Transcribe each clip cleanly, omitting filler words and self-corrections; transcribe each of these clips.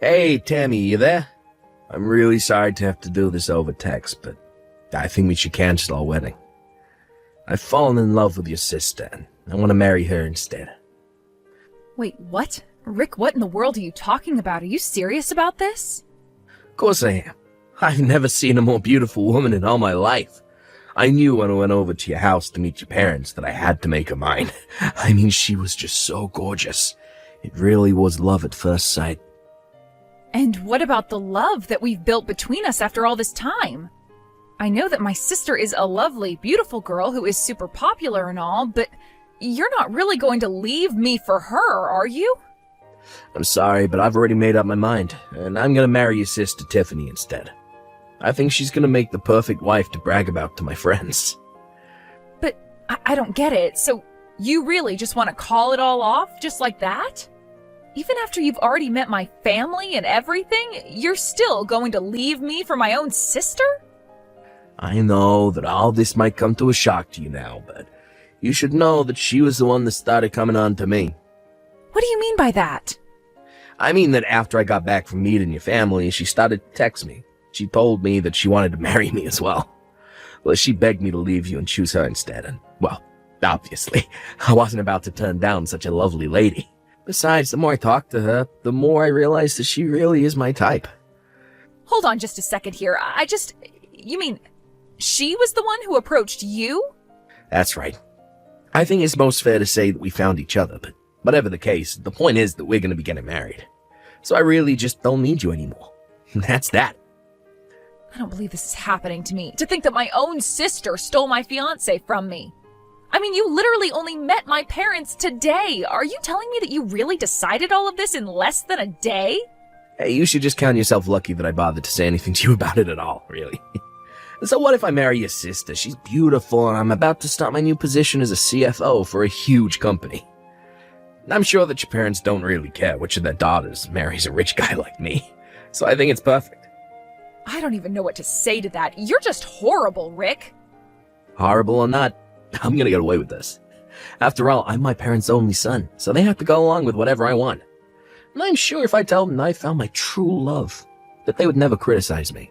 Hey, Tammy, you there? I'm really sorry to have to do this over text, but I think we should cancel our wedding. I've fallen in love with your sister, and I want to marry her instead. Wait, what? Rick, what in the world are you talking about? Are you serious about this? Of course I am. I've never seen a more beautiful woman in all my life. I knew when I went over to your house to meet your parents that I had to make her mine. I mean, she was just so gorgeous. It really was love at first sight. And what about the love that we've built between us after all this time? I know that my sister is a lovely, beautiful girl who is super popular and all, but you're not really going to leave me for her, are you? I'm sorry, but I've already made up my mind, and I'm gonna marry your sister Tiffany instead. I think she's gonna make the perfect wife to brag about to my friends. But I don't get it. So you really just want to call it all off just like that? Even after you've already met my family and everything, you're still going to leave me for my own sister? I know that all this might come to a shock to you now, but you should know that she was the one that started coming on to me. What do you mean by that? I mean that after I got back from meeting your family, she started to text me. She told me that she wanted to marry me as well. Well, she begged me to leave you and choose her instead, and, well, obviously, I wasn't about to turn down such a lovely lady. Besides, the more I talked to her, the more I realized that she really is my type. Hold on just a second here. You mean, she was the one who approached you? That's right. I think it's most fair to say that we found each other, but whatever the case, the point is that we're going to be getting married. So I really just don't need you anymore. That's that. I don't believe this is happening to me. To think that my own sister stole my fiancé from me. I mean, you literally only met my parents today. Are you telling me that you really decided all of this in less than a day? Hey, you should just count yourself lucky that I bothered to say anything to you about it at all, really. So what if I marry your sister? She's beautiful, and I'm about to start my new position as a CFO for a huge company. I'm sure that your parents don't really care which of their daughters marries a rich guy like me, so I think it's perfect. I don't even know what to say to that. You're just horrible, Rick. Horrible or not, I'm gonna get away with this. After all, I'm my parents' only son, so they have to go along with whatever I want. And I'm sure if I tell them I found my true love, that they would never criticize me.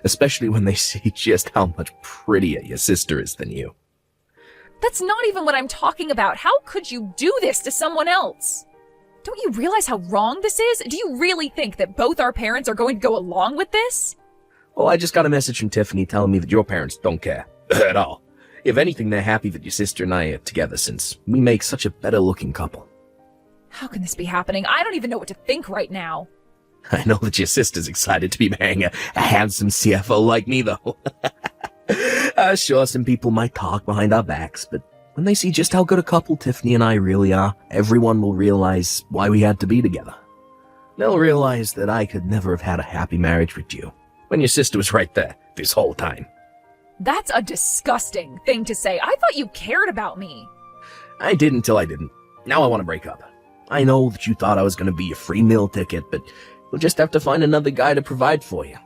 Especially when they see just how much prettier your sister is than you. That's not even what I'm talking about. How could you do this to someone else? Don't you realize how wrong this is? Do you really think that both our parents are going to go along with this? Well, I just got a message from Tiffany telling me that your parents don't care at all. If anything, they're happy that your sister and I are together since we make such a better-looking couple. How can this be happening? I don't even know what to think right now. I know that your sister's excited to be marrying a handsome CFO like me, though. Sure, some people might talk behind our backs, but when they see just how good a couple Tiffany and I really are, everyone will realize why we had to be together. They'll realize that I could never have had a happy marriage with you, when your sister was right there this whole time. That's a disgusting thing to say. I thought you cared about me. I did until I didn't. Now I want to break up. I know that you thought I was going to be a free meal ticket, but we'll just have to find another guy to provide for you.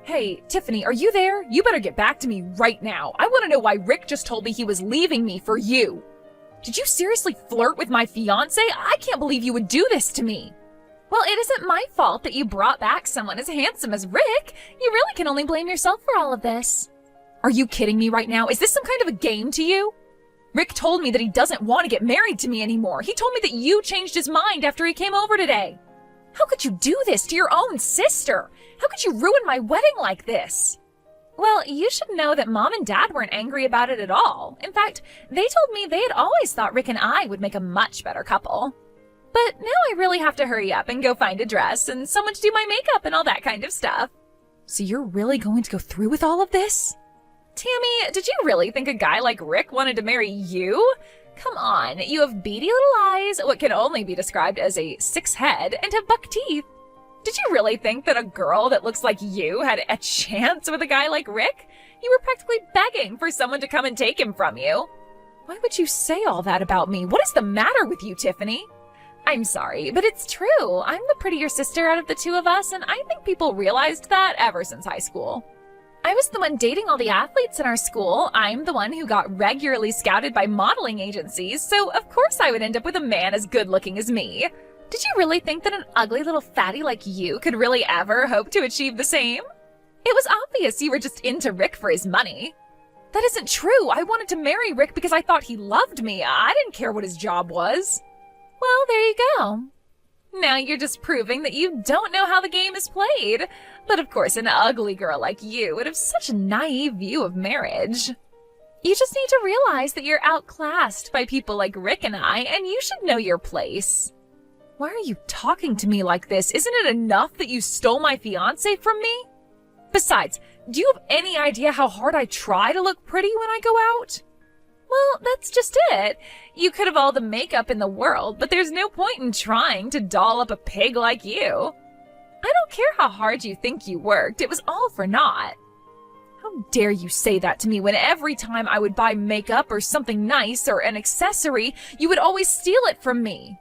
Hey, Tiffany, are you there? You better get back to me right now. I want to know why Rick just told me he was leaving me for you. Did you seriously flirt with my fiancé? I can't believe you would do this to me. Well, it isn't my fault that you brought back someone as handsome as Rick. You really can only blame yourself for all of this. Are you kidding me right now? Is this some kind of a game to you? Rick told me that he doesn't want to get married to me anymore. He told me that you changed his mind after he came over today. How could you do this to your own sister? How could you ruin my wedding like this? Well, you should know that Mom and Dad weren't angry about it at all. In fact, they told me they had always thought Rick and I would make a much better couple. But now I really have to hurry up and go find a dress and someone to do my makeup and all that kind of stuff. So you're really going to go through with all of this? Tammy, did you really think a guy like Rick wanted to marry you? Come on, you have beady little eyes, what can only be described as a 6 head, and have buck teeth. Did you really think that a girl that looks like you had a chance with a guy like Rick? You were practically begging for someone to come and take him from you. Why would you say all that about me? What is the matter with you, Tiffany? I'm sorry, but it's true. I'm the prettier sister out of the two of us, and I think people realized that ever since high school. I was the one dating all the athletes in our school. I'm the one who got regularly scouted by modeling agencies, so of course I would end up with a man as good-looking as me. Did you really think that an ugly little fatty like you could really ever hope to achieve the same? It was obvious you were just into Rick for his money. That isn't true. I wanted to marry Rick because I thought he loved me. I didn't care what his job was. Well, there you go. Now you're just proving that you don't know how the game is played. But of course, an ugly girl like you would have such a naive view of marriage. You just need to realize that you're outclassed by people like Rick and I, and you should know your place. Why are you talking to me like this? Isn't it enough that you stole my fiancé from me? Besides, do you have any idea how hard I try to look pretty when I go out? Well, that's just it. You could have all the makeup in the world, but there's no point in trying to doll up a pig like you. I don't care how hard you think you worked. It was all for naught. How dare you say that to me when every time I would buy makeup or something nice or an accessory, you would always steal it from me?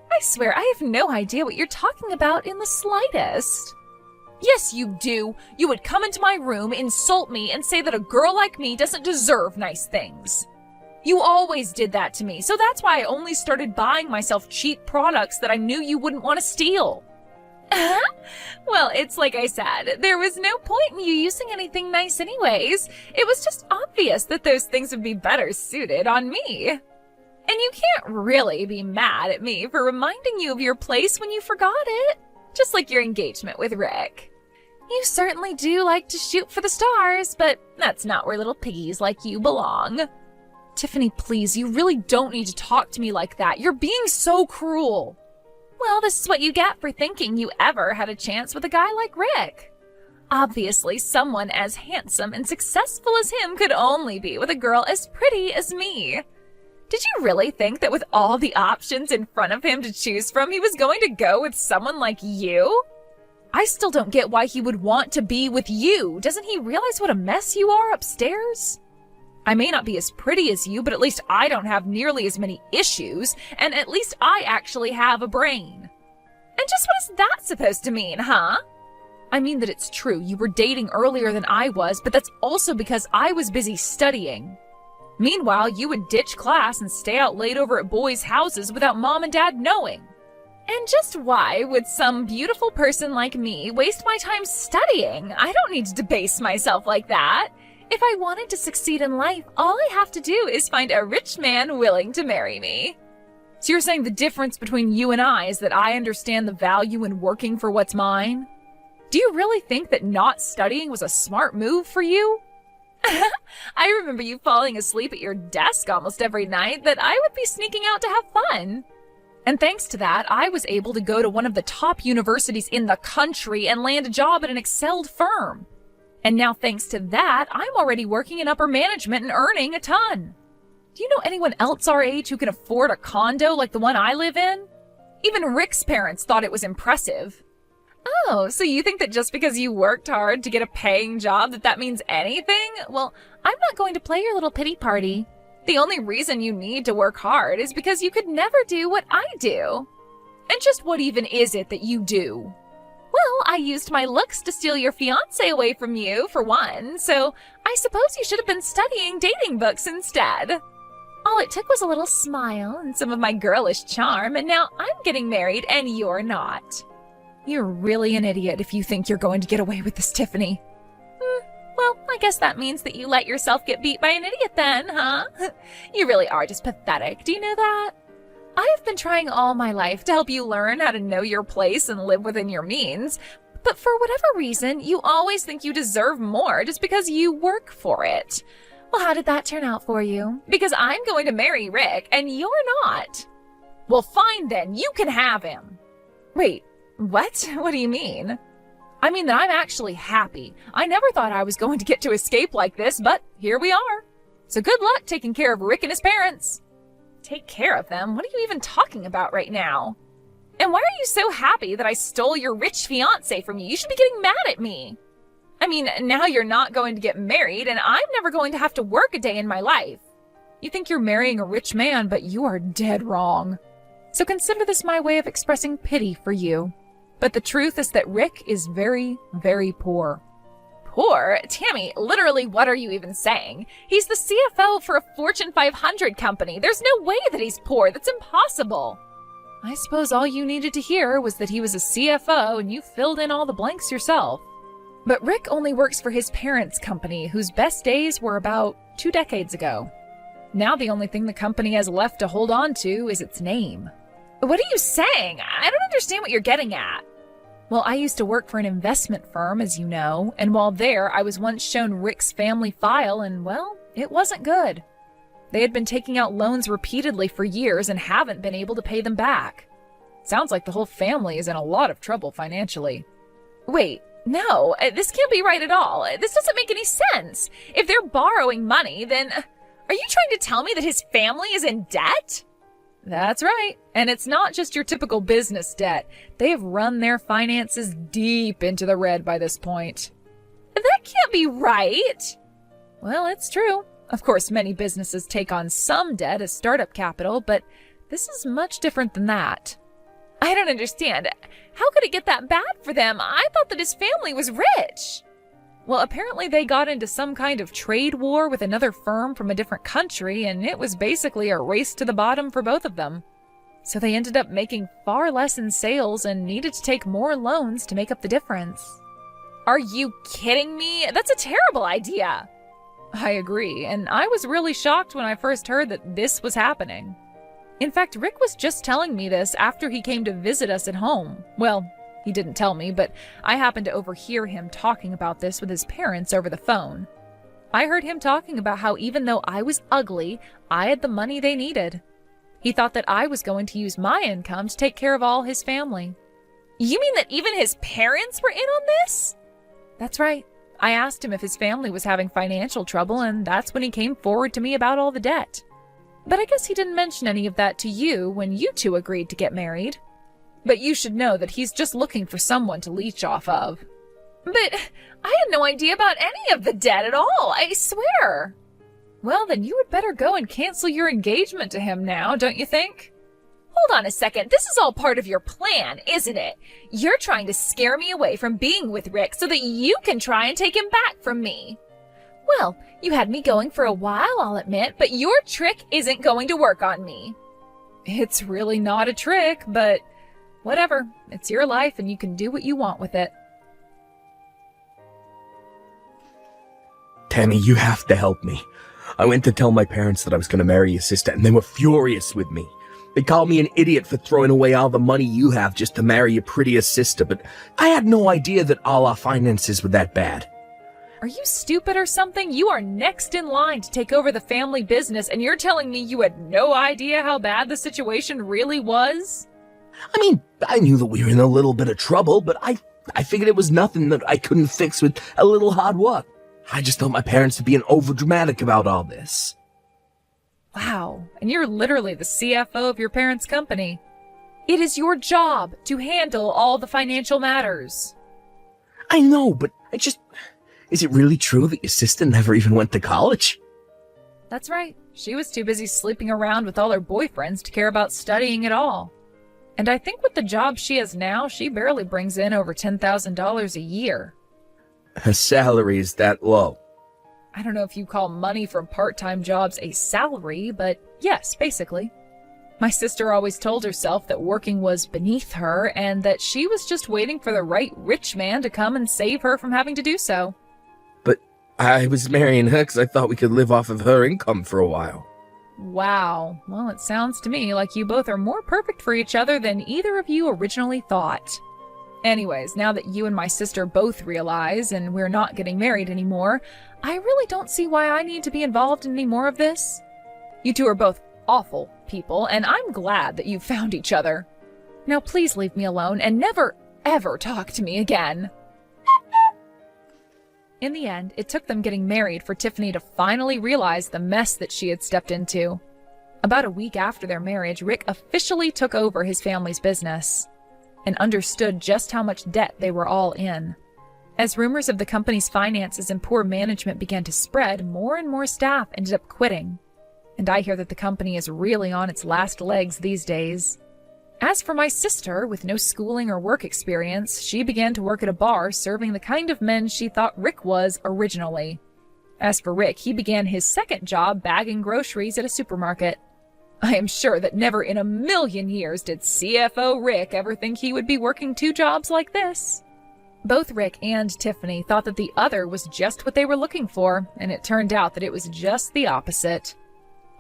I swear I have no idea what you're talking about in the slightest. Yes, you do. You would come into my room, insult me, and say that a girl like me doesn't deserve nice things. You always did that to me, so that's why I only started buying myself cheap products that I knew you wouldn't want to steal. Well, it's like I said, there was no point in you using anything nice anyways. It was just obvious that those things would be better suited on me. And you can't really be mad at me for reminding you of your place when you forgot it. Just like your engagement with Rick. You certainly do like to shoot for the stars, but that's not where little piggies like you belong. Tiffany, please, you really don't need to talk to me like that. You're being so cruel. Well, this is what you get for thinking you ever had a chance with a guy like Rick. Obviously, someone as handsome and successful as him could only be with a girl as pretty as me. Did you really think that with all the options in front of him to choose from, he was going to go with someone like you? I still don't get why he would want to be with you. Doesn't he realize what a mess you are upstairs? I may not be as pretty as you, but at least I don't have nearly as many issues, and at least I actually have a brain. And just what is that supposed to mean, huh? I mean that it's true, you were dating earlier than I was, but that's also because I was busy studying. Meanwhile, you would ditch class and stay out late over at boys' houses without mom and dad knowing. And just why would some beautiful person like me waste my time studying? I don't need to debase myself like that. If I wanted to succeed in life, all I have to do is find a rich man willing to marry me. So you're saying the difference between you and I is that I understand the value in working for what's mine? Do you really think that not studying was a smart move for you? I remember you falling asleep at your desk almost every night that I would be sneaking out to have fun. And thanks to that, I was able to go to one of the top universities in the country and land a job at an excelled firm. And now thanks to that, I'm already working in upper management and earning a ton. Do you know anyone else our age who can afford a condo like the one I live in? Even Rick's parents thought it was impressive. Oh, so you think that just because you worked hard to get a paying job that means anything? Well, I'm not going to play your little pity party. The only reason you need to work hard is because you could never do what I do. And just what even is it that you do? Well, I used my looks to steal your fiancé away from you, for one, so I suppose you should have been studying dating books instead. All it took was a little smile and some of my girlish charm, and now I'm getting married and you're not. You're really an idiot if you think you're going to get away with this, Tiffany. Well, I guess that means that you let yourself get beat by an idiot then, huh? You really are just pathetic, do you know that? I've been trying all my life to help you learn how to know your place and live within your means, but for whatever reason, you always think you deserve more just because you work for it. Well, how did that turn out for you? Because I'm going to marry Rick, and you're not. Well, fine then, you can have him. Wait, what? What do you mean? I mean that I'm actually happy. I never thought I was going to get to escape like this, but here we are. So good luck taking care of Rick and his parents. Take care of them? What are you even talking about right now? And why are you so happy that I stole your rich fiancé from you? You should be getting mad at me. I mean, now you're not going to get married, and I'm never going to have to work a day in my life. You think you're marrying a rich man, but you are dead wrong. So consider this my way of expressing pity for you. But the truth is that Rick is very, very poor. poor? Tammy, literally, what are you even saying? He's the CFO for a Fortune 500 company. There's no way that he's poor. That's impossible. I suppose all you needed to hear was that he was a CFO and you filled in all the blanks yourself. But Rick only works for his parents' company, whose best days were about 2 decades ago. Now the only thing the company has left to hold on to is its name. What are you saying? I don't understand what you're getting at. Well, I used to work for an investment firm, as you know, and while there, I was once shown Rick's family file, and, well, it wasn't good. They had been taking out loans repeatedly for years and haven't been able to pay them back. Sounds like the whole family is in a lot of trouble financially. Wait, no, this can't be right at all. This doesn't make any sense. If they're borrowing money, then are you trying to tell me that his family is in debt? That's right. And it's not just your typical business debt. They have run their finances deep into the red by this point. That can't be right. Well, it's true. Of course, many businesses take on some debt as startup capital, but this is much different than that. I don't understand. How could it get that bad for them? I thought that his family was rich. Well, apparently they got into some kind of trade war with another firm from a different country, and it was basically a race to the bottom for both of them. So they ended up making far less in sales and needed to take more loans to make up the difference. Are you kidding me? That's a terrible idea. I agree, and I was really shocked when I first heard that this was happening. In fact, Rick was just telling me this after he came to visit us at home. Well, he didn't tell me, but I happened to overhear him talking about this with his parents over the phone. I heard him talking about how even though I was ugly, I had the money they needed. He thought that I was going to use my income to take care of all his family. You mean that even his parents were in on this? That's right. I asked him if his family was having financial trouble, and that's when he came forward to me about all the debt. But I guess he didn't mention any of that to you when you two agreed to get married. But you should know that he's just looking for someone to leech off of. But I had no idea about any of the debt at all, I swear. Well, then you would better go and cancel your engagement to him now, don't you think? Hold on a second, this is all part of your plan, isn't it? You're trying to scare me away from being with Rick so that you can try and take him back from me. Well, you had me going for a while, I'll admit, but your trick isn't going to work on me. It's really not a trick, but whatever. It's your life and you can do what you want with it. Tammy, you have to help me. I went to tell my parents that I was going to marry your sister, and they were furious with me. They called me an idiot for throwing away all the money you have just to marry your prettiest sister, but I had no idea that all our finances were that bad. Are you stupid or something? You are next in line to take over the family business, and you're telling me you had no idea how bad the situation really was? I mean, I knew that we were in a little bit of trouble, but I figured it was nothing that I couldn't fix with a little hard work. I just thought my parents were being overdramatic about all this. Wow, and you're literally the CFO of your parents' company. It is your job to handle all the financial matters. I know, but is it really true that your sister never even went to college? That's right. She was too busy sleeping around with all her boyfriends to care about studying at all. And I think with the job she has now, she barely brings in over $10,000 a year. Her salary is that low. I don't know if you call money from part-time jobs a salary, but yes, basically. My sister always told herself that working was beneath her and that she was just waiting for the right rich man to come and save her from having to do so. But I was marrying her because I thought we could live off of her income for a while. Wow. Well, it sounds to me like you both are more perfect for each other than either of you originally thought. Anyways, now that you and my sister both realize and we're not getting married anymore, I really don't see why I need to be involved in any more of this. You two are both awful people, and I'm glad that you've found each other. Now please leave me alone and never, ever talk to me again. In the end, it took them getting married for Tiffany to finally realize the mess that she had stepped into. About a week after their marriage, Rick officially took over his family's business and understood just how much debt they were all in. As rumors of the company's finances and poor management began to spread, more and more staff ended up quitting. And I hear that the company is really on its last legs these days. As for my sister, with no schooling or work experience, she began to work at a bar serving the kind of men she thought Rick was originally. As for Rick, he began his second job bagging groceries at a supermarket. I am sure that never in a million years did CFO Rick ever think he would be working two jobs like this. Both Rick and Tiffany thought that the other was just what they were looking for, and it turned out that it was just the opposite.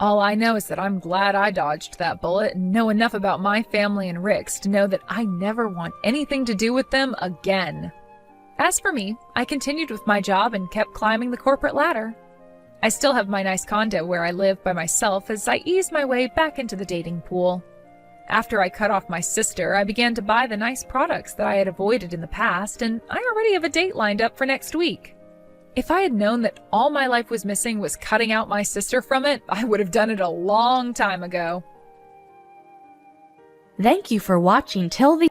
All I know is that I'm glad I dodged that bullet and know enough about my family and Rick's to know that I never want anything to do with them again. As for me, I continued with my job and kept climbing the corporate ladder. I still have my nice condo where I live by myself as I ease my way back into the dating pool. After I cut off my sister, I began to buy the nice products that I had avoided in the past, and I already have a date lined up for next week. If I had known that all my life was missing was cutting out my sister from it, I would have done it a long time ago. Thank you for watching till the